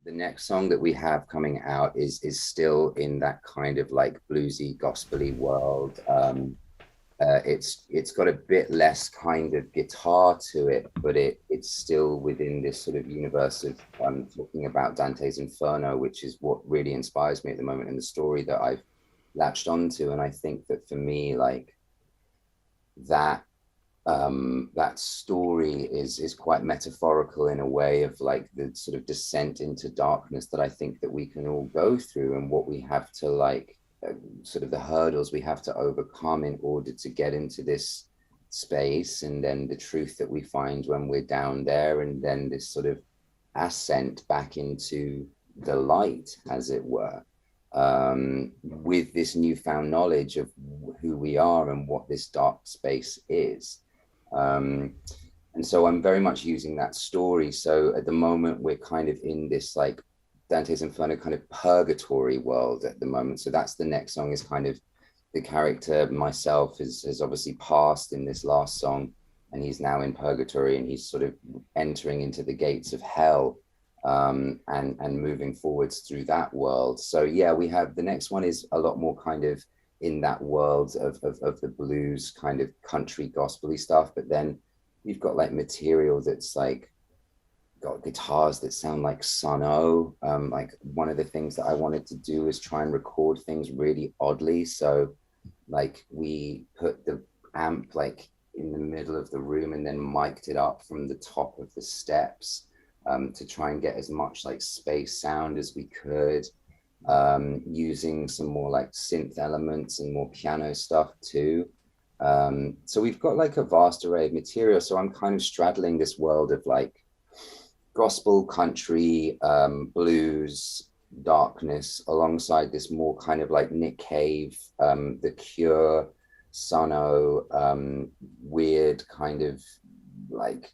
the next song that we have coming out is still in that kind of like bluesy, gospely world. It's got a bit less kind of guitar to it, but it's still within this sort of universe of talking about Dante's Inferno, which is what really inspires me at the moment, and the story that I've latched onto. And I think that for me, like that that story is quite metaphorical in a way of like the sort of descent into darkness that I think that we can all go through, and what we have to like sort of the hurdles we have to overcome in order to get into this space, and then the truth that we find when we're down there, and then this sort of ascent back into the light, as it were, with this newfound knowledge of who we are and what this dark space is. Um, and so I'm very much using that story. So at the moment, we're kind of in this like Dante's Inferno kind of purgatory world at the moment. So that's the next song, is kind of the character, myself, has obviously passed in this last song, and he's now in purgatory, and he's sort of entering into the gates of hell, and moving forwards through that world. So yeah, we have the next one is a lot more kind of in that world of the blues kind of country gospely stuff, but then we've got like material that's like got guitars that sound like Sun-O. Like one of the things that I wanted to do is try and record things really oddly. So like we put the amp like in the middle of the room and then mic'd it up from the top of the steps, to try and get as much like space sound as we could, using some more like synth elements and more piano stuff too. So we've got like a vast array of material. So I'm kind of straddling this world of like gospel, country, blues, darkness, alongside this more kind of like Nick Cave, The Cure, Sun-O, weird kind of like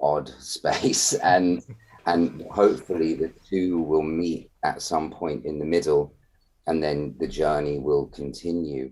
odd space, and hopefully the two will meet at some point in the middle, and then the journey will continue.